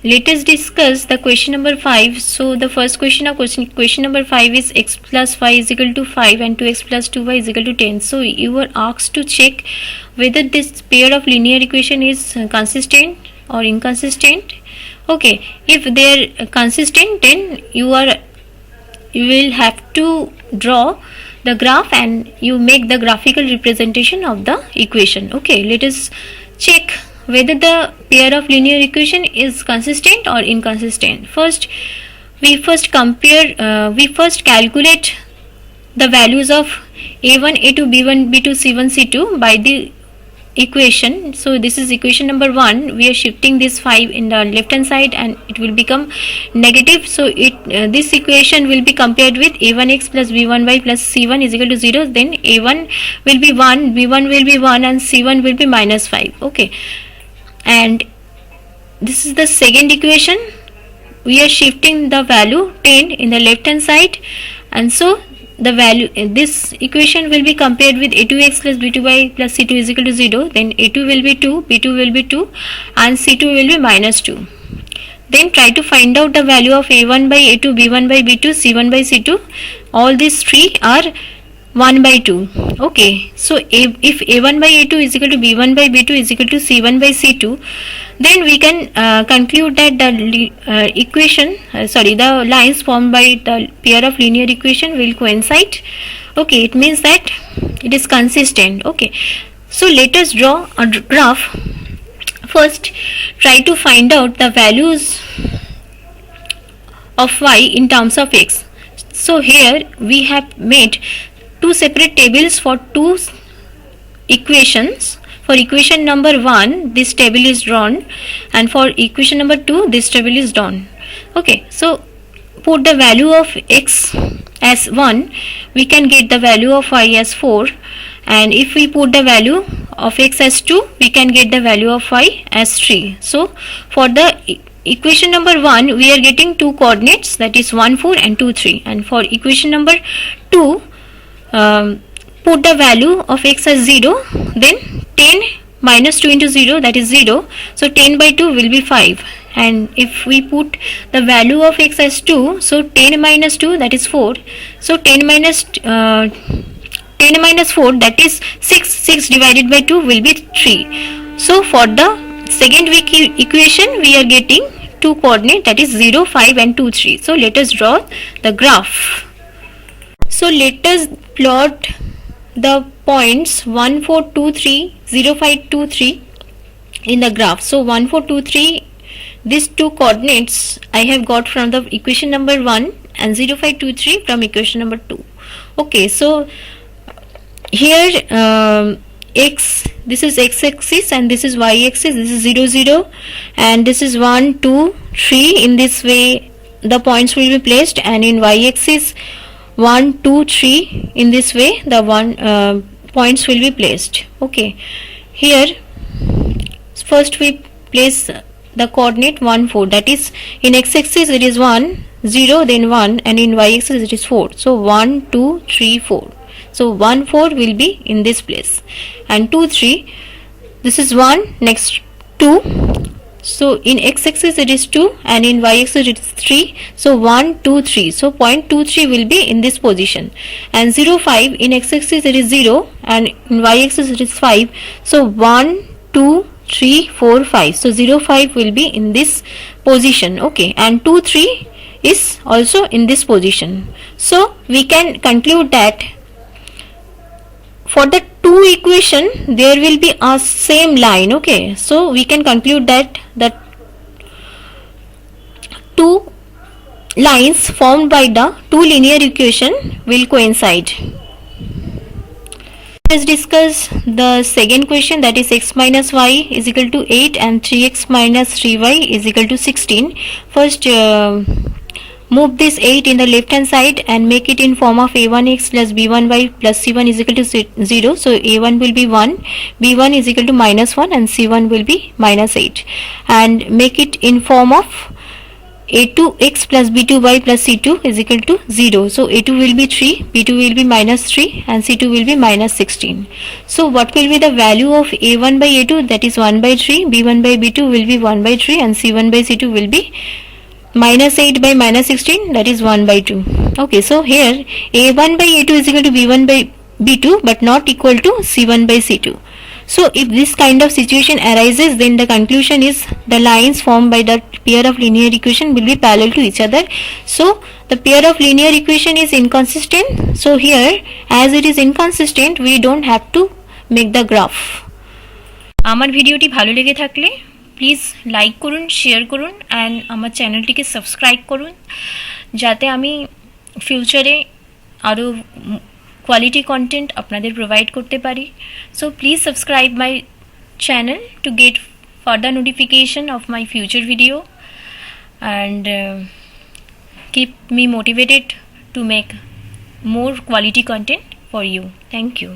let us discuss the question number 5. So the first question of question number 5 is x plus y is equal to 5 and 2x plus 2y is equal to 10. So you were asked to check whether this pair of linear equation is consistent or inconsistent. Okay, if they are consistent, then you will have to draw the graph and you make the graphical representation of the equation. Okay, let us check whether the pair of linear equation is consistent or inconsistent. We first calculate the values of a1, a2, b1, b2, c1, c2 by the equation. So this is equation number 1. We are shifting this 5 in the left hand side and it will become negative. So this equation will be compared with a1x plus b1y plus c1 is equal to 0. Then a1 will be 1, b1 will be 1 and c1 will be minus 5. Okay, and this is the second equation. We are shifting the value 10 in the left hand side, and so the value this equation will be compared with a2x plus b2y plus c2 is equal to 0. Then a2 will be 2, b2 will be 2 and c2 will be minus 2. Then try to find out the value of a1 by a2, b1 by b2, c1 by c2. All these three are 1 by 2. Okay, so if a1 by a2 is equal to b1 by b2 is equal to c1 by c2, then we can conclude that the the lines formed by the pair of linear equation will coincide. Okay, it means that it is consistent. Okay, so let us draw a graph. First, try to find out the values of y in terms of x. So here we have made two separate tables for two equations. For equation number 1, this table is drawn, and for equation number 2, this table is drawn. Okay, so put the value of x as 1, we can get the value of y as 4, and if we put the value of x as 2, we can get the value of y as 3. So for the equation number 1, we are getting two coordinates, that is 1, 4 and 2, 3, and for equation number 2, put the value of x as 0, then 10 minus 2 into 0, that is 0, so 10 by 2 will be 5, and if we put the value of x as 2, so 10 minus 2, that is 4, so 10 minus 4, that is 6 divided by 2 will be 3. So for the second equation, we are getting two coordinates, that is 0, 5 and 2, 3. So let us draw the graph. So let us plot the points 1, 4, 2, 3, 0, 5, 2, 3 in the graph. So 1, 4, 2, 3, these two coordinates I have got from the equation number 1 and 0, 5, 2, 3 from equation number 2. Okay, so here x, this is x axis and this is y axis, this is 0, 0 and this is 1, 2, 3. In this way the points will be placed, and in y axis 1, 2, 3, in this way the points will be placed. Okay, here first we place the coordinate 1, 4, that is in x axis it is 1, 0, then 1, and in y axis it is 4. So 1, 2, 3, 4. So 1, 4 will be in this place, and 2, 3, this is 1, next 2. So in x axis it is 2 and in y axis it is 3. So 1, 2, 3. So point 2, 3 will be in this position, and 0, 5, in x axis it is 0 and in y axis it is 5. So 1, 2, 3, 4, 5. So 0, 5 will be in this position. Okay, and 2, 3 is also in this position. So we can conclude that for the two equation there will be a same line. Okay, so we can conclude that the two lines formed by the two linear equation will coincide. Let's discuss the second question, that is x minus y is equal to 8 and 3x minus 3y is equal to 16. First move this 8 in the left hand side and make it in form of a1x plus b1y plus c1 is equal to 0. So a1 will be 1, b1 is equal to minus 1 and c1 will be minus 8, and make it in form of a2x plus b2y plus c2 is equal to 0. So a2 will be 3, b2 will be minus 3 and c2 will be minus 16. So what will be the value of a1 by a2? That is 1 by 3, b1 by b2 will be 1 by 3 and c1 by c2 will be minus 8 by minus 16, that is 1 by 2. Okay, so here a1 by a2 is equal to b1 by b2 but not equal to c1 by c2. So if this kind of situation arises, then the conclusion is the lines formed by the pair of linear equation will be parallel to each other. So the pair of linear equation is inconsistent. So here, as it is inconsistent, we don't have to make the graph. আমার ভিডিওটি ভালো লেগে থাকলে please like করুন, share করুন and আমার চ্যানেলটিকে subscribe করুন, যাতে আমি ফিউচারে আরও quality content আপনাদের প্রোভাইড করতে পারি. So please subscribe my channel to get further notification of my future video and keep me motivated to make more quality content for you. Thank you.